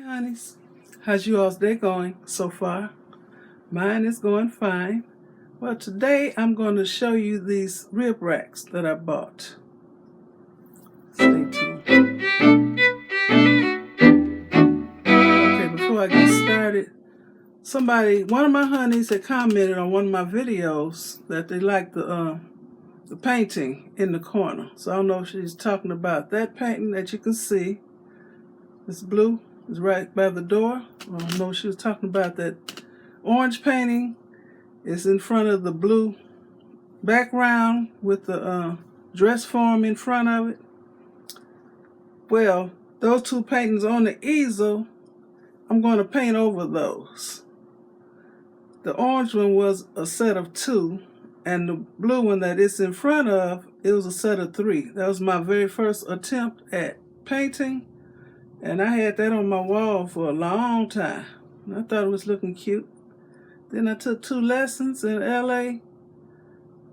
Hi honeys, how's you all's day going so far? Mine is going fine. Well, today I'm going to show you these rib racks that I bought. Stay tuned. Okay, before I get started, one of my honeys had commented on one of my videos that they liked the painting in the corner. So I don't know if she's talking about that painting that you can see. It's blue. It's right by the door. I don't know if she was talking about that orange painting. It's in front of the blue background with the dress form in front of it. Well, those two paintings on the easel, I'm going to paint over those. The orange one was a set of 2, and the blue one that it's in front of, it was a set of 3. That was my very first attempt at painting, and I had that on my wall for a long time. And I thought it was looking cute. Then I took 2 lessons in LA.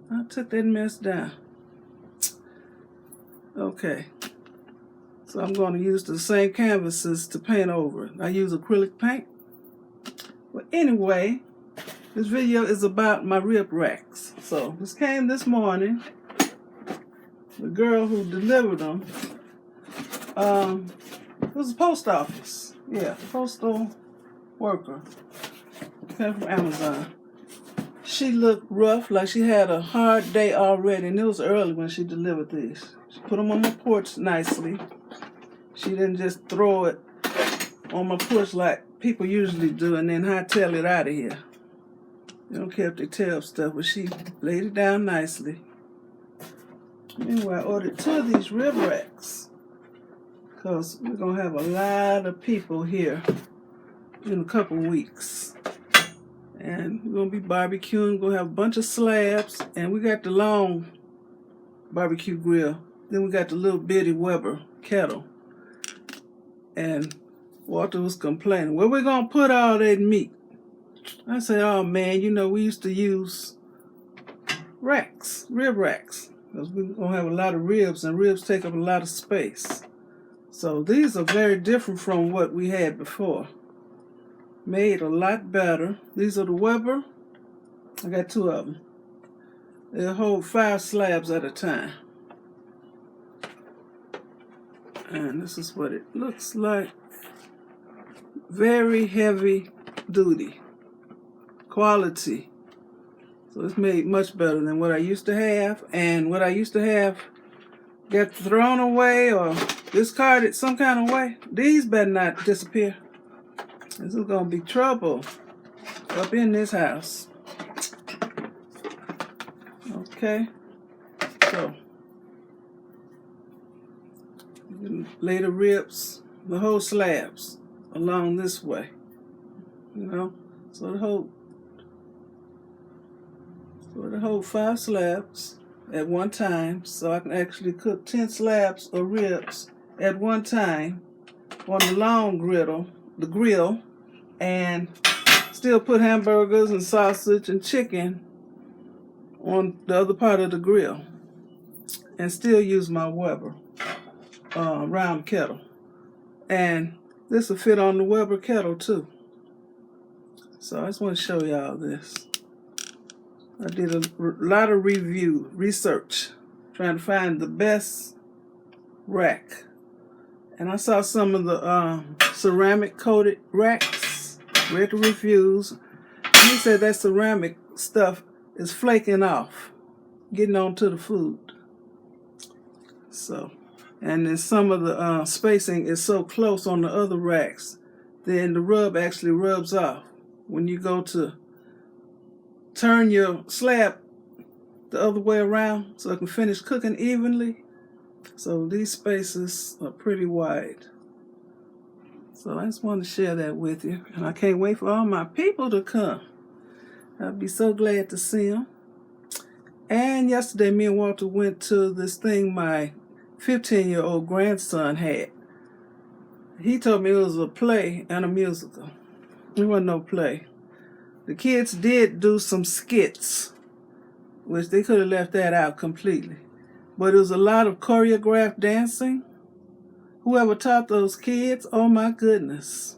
I took that mess down. Okay. So I'm going to use the same canvases to paint over it. I use acrylic paint. Well, anyway, this video is about my rib racks. So this came this morning. The girl who delivered them, it was a post office. Yeah, postal worker. Came from Amazon. She looked rough, like she had a hard day already, and it was early when she delivered these. She put them on my porch nicely. She didn't just throw it on my porch like people usually do and then hightail it out of here. They don't care if they tear up stuff, but she laid it down nicely. Anyway, I ordered 2 of these rib racks because we're going to have a lot of people here in a couple weeks. And we're going to be barbecuing. We're going to have a bunch of slabs. And we got the long barbecue grill. Then we got the little bitty Weber kettle. And Walter was complaining, where we going to put all that meat? I said, oh man, you know, we used to use racks, rib racks. Because we're going to have a lot of ribs, and ribs take up a lot of space. So these are very different from what we had before. Made a lot better. These are the Weber. I got 2 of them. They'll hold 5 slabs at a time. And this is what it looks like. Very heavy duty. Quality. So it's made much better than what I used to have. And what I used to have got thrown away or discarded some kind of way. These better not disappear. This is going to be trouble up in this house. Okay. So, you can lay the ribs, the whole slabs, along this way. You know? So the whole 5 slabs at one time. So I can actually cook 10 slabs of ribs at one time on the long griddle, the grill. And still put hamburgers and sausage and chicken on the other part of the grill. And still use my Weber round kettle. And this will fit on the Weber kettle too. So I just want to show y'all this. I did a lot of research, trying to find the best rack. And I saw some of the ceramic coated racks. Read the reviews. And he said that ceramic stuff is flaking off, getting onto the food. So, and then some of the spacing is so close on the other racks, then the rub actually rubs off when you go to turn your slab the other way around so it can finish cooking evenly. So these spaces are pretty wide. So I just wanted to share that with you. And I can't wait for all my people to come. I'll be so glad to see them. And yesterday, me and Walter went to this thing my 15-year-old grandson had. He told me it was a play and a musical. It wasn't no play. The kids did do some skits, which they could have left that out completely. But it was a lot of choreographed dancing. whoever taught those kids, oh my goodness.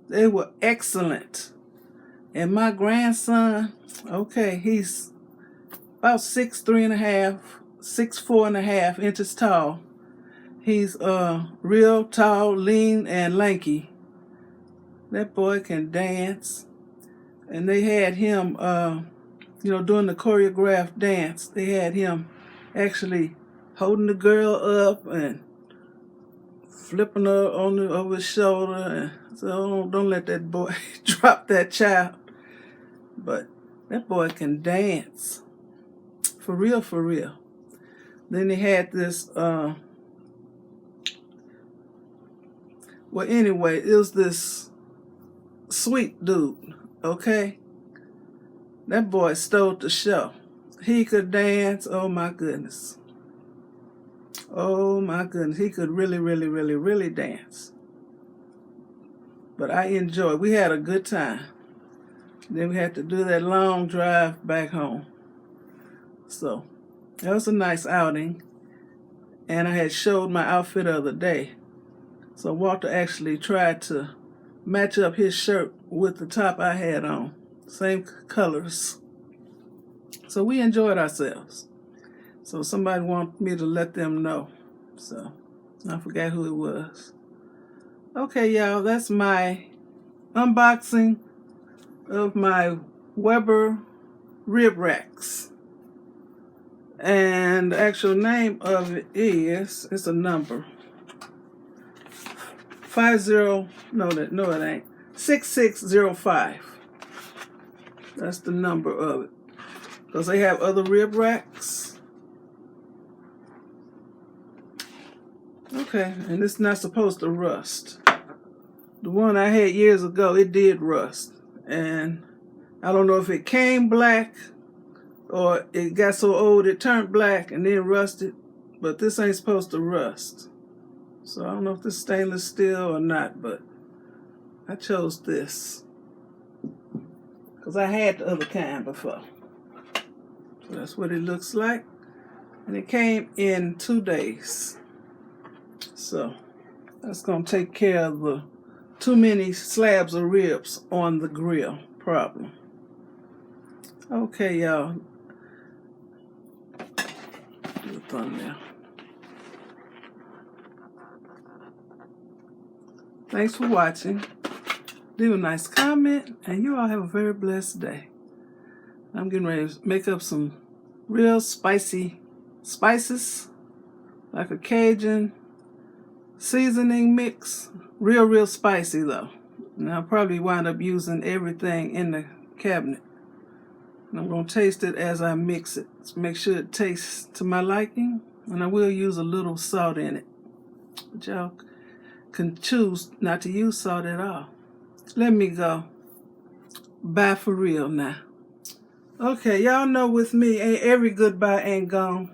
They were excellent. And my grandson, okay, he's about 6'3.5", 6'4.5" inches tall. He's real tall, lean, and lanky. That boy can dance. And they had him, doing the choreographed dance. They had him actually holding the girl up and flipping her over his shoulder. And so don't let that boy drop that child. But that boy can dance. For real, for real. Then they had this, well, anyway, it was this sweet dude, okay? That boy stole the show. He could dance, oh my goodness. Oh my goodness, he could really, really, really, really dance. But I enjoyed, we had a good time. Then we had to do that long drive back home. So, that was a nice outing. And I had showed my outfit the other day. So Walter actually tried to match up his shirt with the top I had on. Same colors. So we enjoyed ourselves. So somebody wanted me to let them know. So I forgot who it was. Okay, y'all, that's my unboxing of my WEBER rib racks. And the actual name of it is, it's a number. 6605. That's the number of it. Because they have other rib racks. Okay, and it's not supposed to rust. The one I had years ago, it did rust. And I don't know if it came black or it got so old it turned black and then rusted. But this ain't supposed to rust. So I don't know if this is stainless steel or not, but I chose this. Because I had the other kind before. So that's what it looks like. And it came in 2 days. So that's going to take care of the too many slabs of ribs on the grill problem. Okay, y'all. Do the thumbnail. Thanks for watching. Leave a nice comment, and you all have a very blessed day. I'm getting ready to make up some real spicy spices, like a Cajun seasoning mix. Real spicy though. And I'll probably wind up using everything in the cabinet. And I'm going to taste it as I mix it. So make sure it tastes to my liking. And I will use a little salt in it. But y'all can choose not to use salt at all. Let me go. Bye for real now. Okay, y'all know with me, every goodbye ain't gone.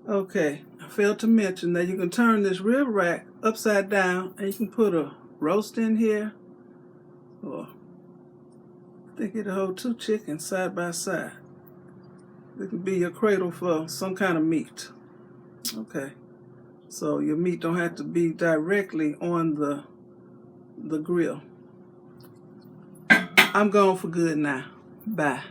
Okay, I failed to mention that you can turn this rib rack upside down and you can put a roast in here. Or I think it'll hold 2 chickens side by side. It can be your cradle for some kind of meat. Okay, so your meat don't have to be directly on the grill. I'm gone for good now. Bye.